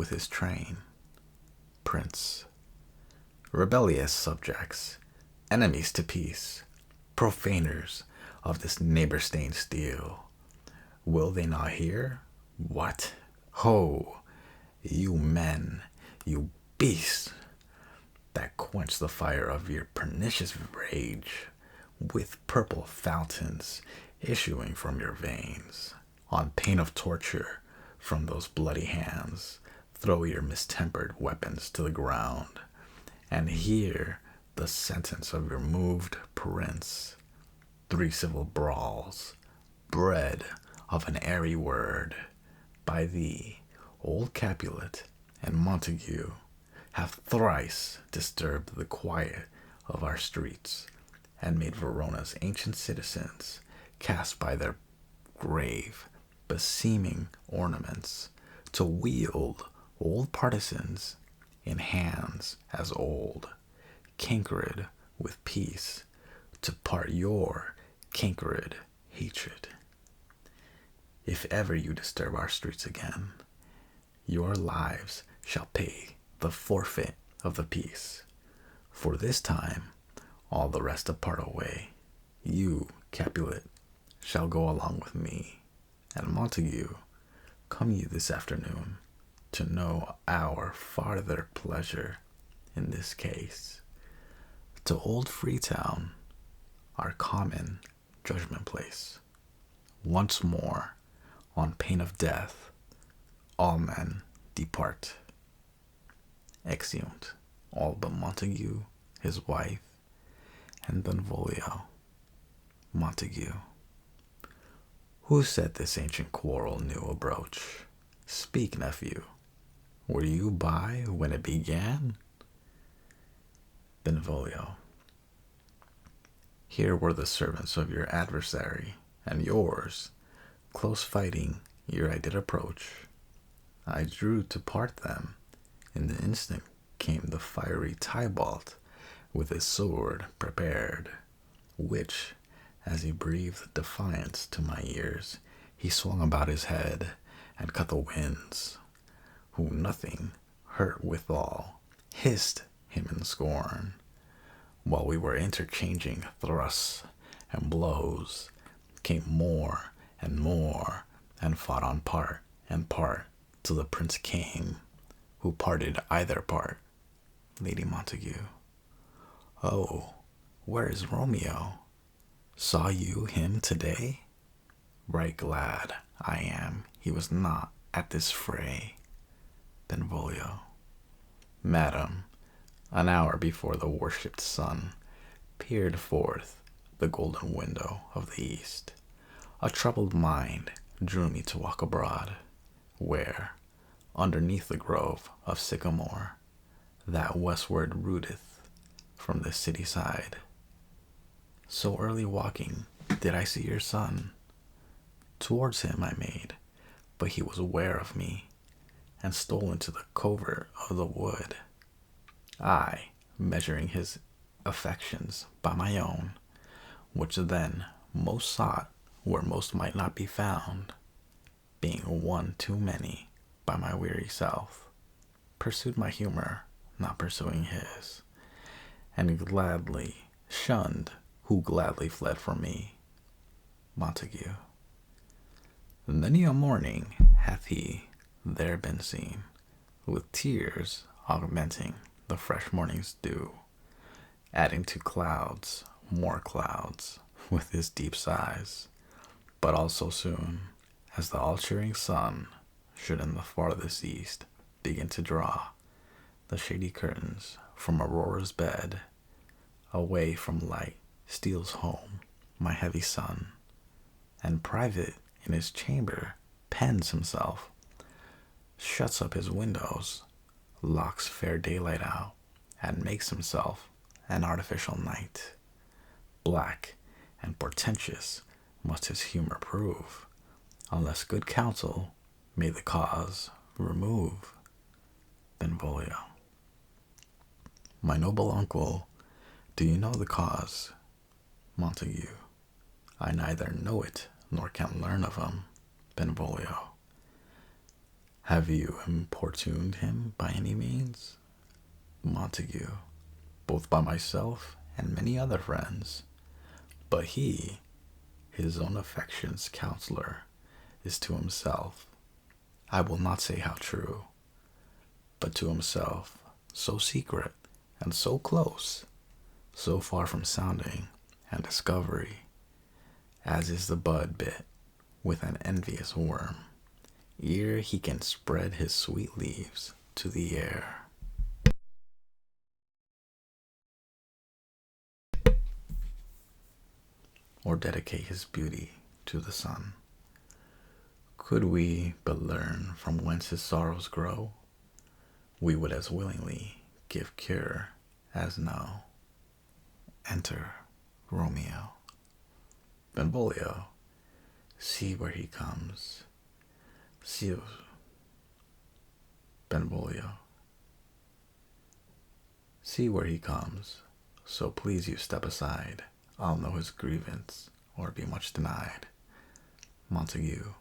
with his train. Prince. Rebellious subjects, enemies to peace, profaners of this neighbor-stained steel. Will they not hear? What? Ho! You men, you beasts, that quench the fire of your pernicious rage with purple fountains issuing from your veins. On pain of torture from those bloody hands, throw your mistempered weapons to the ground, and hear the sentence of your moved prince. 3 civil brawls, bred of an airy word, by thee, old Capulet and Montague, have thrice disturbed the quiet of our streets, and made Verona's ancient citizens cast by their grave, beseeming ornaments, to wield old partisans in hands as old, cankered with peace, to part your cankered hatred. If ever you disturb our streets again, your lives shall pay the forfeit of the peace. For this time, all the rest depart away. You, Capulet, shall go along with me, and Montague, come you this afternoon to know our farther pleasure in this case. To old Freetown, our common judgment place. Once more, on pain of death, all men depart. Exeunt all but Montague, his wife, and Benvolio. Montague. Who set this ancient quarrel new abroach? Speak, nephew. Were you by when it began? Benvolio. Here were the servants of your adversary, and yours. Close fighting, ere I did approach. I drew to part them. In the instant came the fiery Tybalt, with his sword prepared, which, as he breathed defiance to my ears, he swung about his head, and cut the winds, who nothing hurt withal, hissed him in scorn. While we were interchanging thrusts and blows, came more, and fought on part and part, till the prince came, who parted either part. Lady Montague. Oh, where is Romeo? Saw you him today? Right glad I am he was not at this fray. Benvolio. Madam, an hour before the worshipped sun peered forth the golden window of the east, a troubled mind drew me to walk abroad, where, underneath the grove of sycamore, that westward rooteth from the city side. So early walking did I see your son. Towards him I made, but he was aware of me, and stole into the covert of the wood. I, measuring his affections by my own, which then most sought where most might not be found, being one too many by my weary self, pursued my humor, not pursuing his, and gladly shunned who gladly fled from me. Montague. Many a morning hath he there been seen, with tears augmenting the fresh morning's dew, adding to clouds more clouds with his deep sighs, but also soon as the all-cheering sun should in the farthest east begin to draw the shady curtains from Aurora's bed, away from light steals home my heavy son, and private in his chamber pens himself, shuts up his windows, locks fair daylight out, and makes himself an artificial night. Black and portentous must his humor prove, unless good counsel may the cause remove. Benvolio. My noble uncle, do you know the cause? Montague. I neither know it nor can learn of him. Benvolio. Have you importuned him by any means? Montague, both by myself and many other friends. But he, his own affection's counselor, is to himself, I will not say how true, but to himself, so secret and so close, so far from sounding and discovery, as is the bud bit with an envious worm, ere he can spread his sweet leaves to the air. Or dedicate his beauty to the sun. Could we but learn from whence his sorrows grow, we would as willingly give cure as know. Enter Romeo. Benvolio, see where he comes. See, Benvolio, see where he comes. So please you step aside. I'll know his grievance, or be much denied. Montague,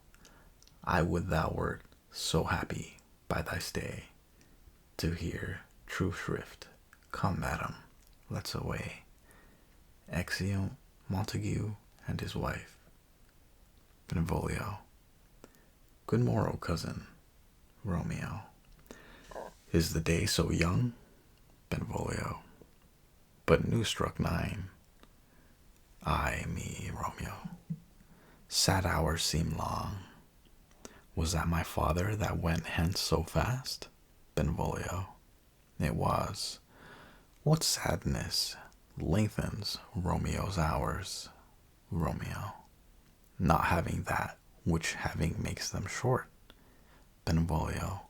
I would thou wert so happy by thy stay, to hear true shrift. Come, madam, let's away. Exeunt Montague and his wife. Benvolio, good morrow, cousin. Romeo, is the day so young? Benvolio, but new struck 9. Ay me, Romeo, sad hours seem long. Was that my father that went hence so fast? Benvolio, it was. What sadness lengthens Romeo's hours? Romeo, not having that which having makes them short. Benvolio,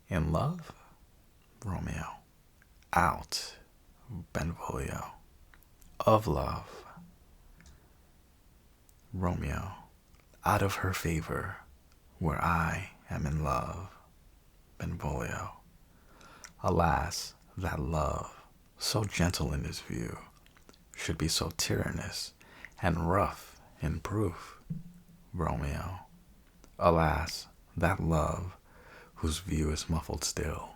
in love? Romeo, out. Benvolio, of love. Romeo, out of her favor, where I am in love. Benvolio, alas, that love, so gentle in his view, should be so tyrannous and rough in proof. Romeo, alas, that love, whose view is muffled still,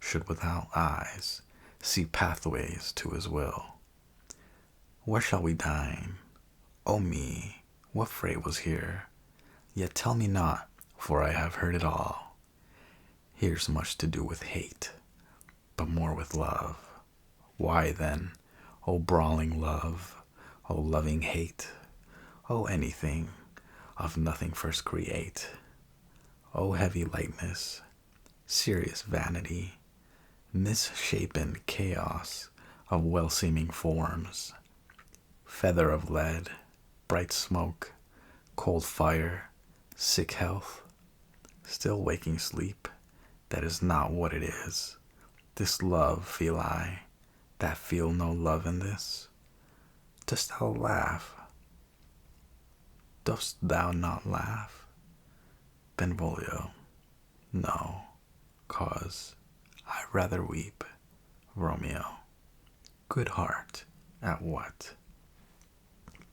should without eyes see pathways to his will. Where shall we dine? O me, what fray was here? Yet tell me not, for I have heard it all. Here's much to do with hate, but more with love. Why then, O brawling love, O loving hate, O anything, of nothing first create, O heavy lightness, serious vanity, misshapen chaos of well-seeming forms, feather of lead, bright smoke, cold fire, sick health, still waking sleep, that is not what it is. This love feel I, that feel no love in this. Dost thou laugh? Dost thou not laugh? Benvolio, no, cause I rather weep. Romeo, good heart, at what?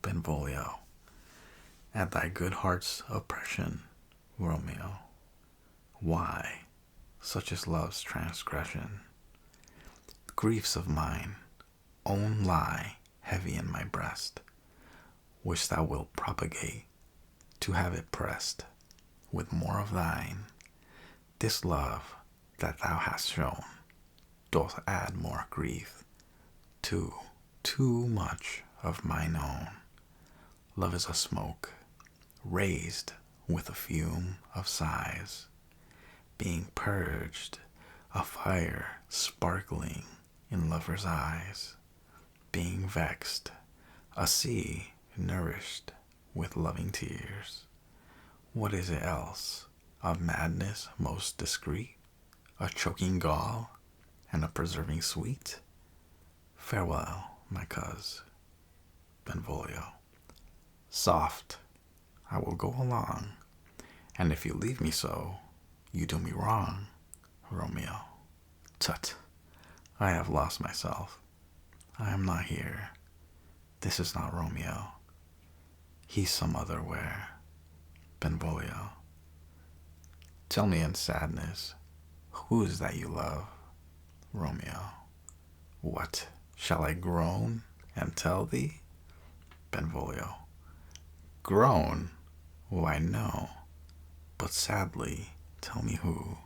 Benvolio, at thy good heart's oppression. Romeo, why? Such is love's transgression. Griefs of mine own lie heavy in my breast, which thou wilt propagate, to have it pressed with more of thine. This love that thou hast shown doth add more grief to too much of mine own. Love is a smoke raised with a fume of sighs, being purged, a fire sparkling in lovers' eyes, being vexed, a sea nourished with loving tears. What is it else? A madness most discreet, a choking gall, and a preserving sweet? Farewell, my coz. Benvolio, soft, I will go along, and if you leave me so, you do me wrong. Romeo, tut, I have lost myself. I am not here. This is not Romeo. He's some other where. Benvolio, Tell me in sadness, who is that you love? Romeo. What, shall I groan and tell thee? Benvolio. Groan? Why no, but sadly tell me who.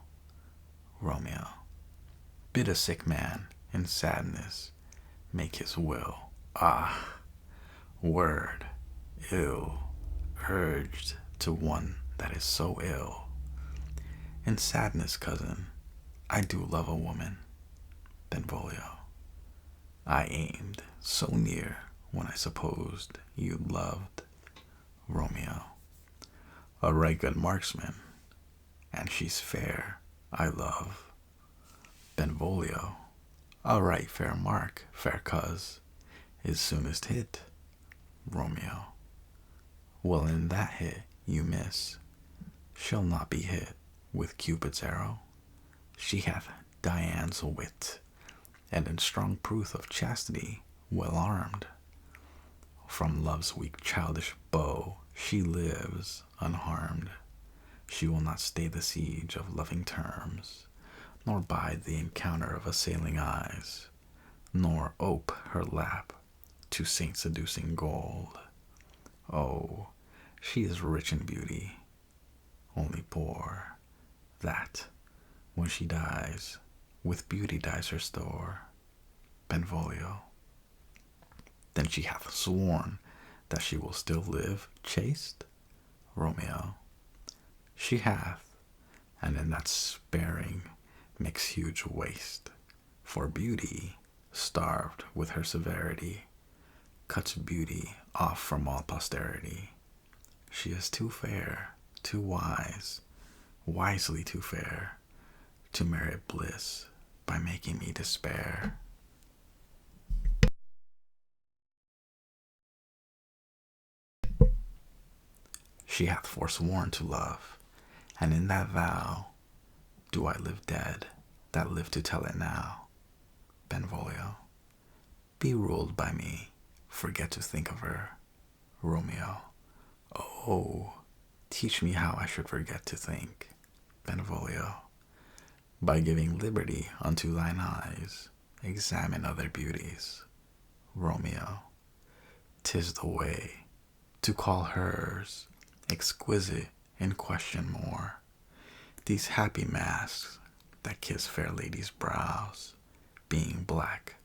Romeo. Bid a sick man in sadness make his will. Ah, word, ill, urged to one that is so ill. In sadness, cousin, I do love a woman. Benvolio. I aimed so near when I supposed you loved. Romeo. A right good marksman, and she's fair, I love. Benvolio. A right fair mark, fair cuz, is soonest hit. Romeo. Well, in that hit you miss, shall not be hit with Cupid's arrow. She hath Dian's wit, and in strong proof of chastity well armed. From love's weak childish bow she lives unharmed. She will not stay the siege of loving terms, nor bide the encounter of assailing eyes, nor ope her lap to saint seducing gold. Oh, she is rich in beauty, only poor, that, when she dies, with beauty dies her store. Benvolio. Then she hath sworn that she will still live chaste? Romeo. She hath, and in that sparing makes huge waste. For beauty, starved with her severity, cuts beauty off from all posterity. She is too fair, too wise, wisely too fair, to merit bliss by making me despair. She hath forsworn to love, and in that vow do I live dead that live to tell it now. Benvolio. Be ruled by me, forget to think of her. Romeo. Oh, teach me how I should forget to think. Benvolio. By giving liberty unto thine eyes, examine other beauties. Romeo. 'Tis the way to call hers exquisite and question more. These happy masks that kiss fair ladies' brows, being black,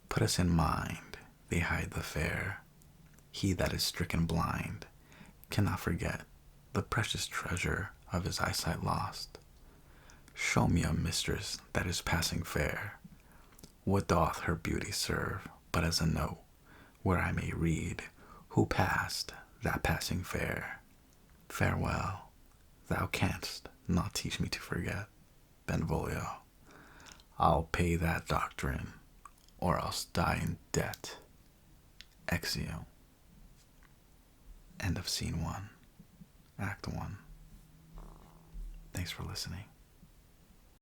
put us in mind they hide the fair. He that is stricken blind cannot forget the precious treasure of his eyesight lost. Show me a mistress that is passing fair. What doth her beauty serve but as a note, where I may read who passed that passing fair? Farewell, thou canst not teach me to forget. Benvolio. I'll pay that doctrine, or else die in debt. Exeunt. End of Scene 1, Act 1. Thanks for listening.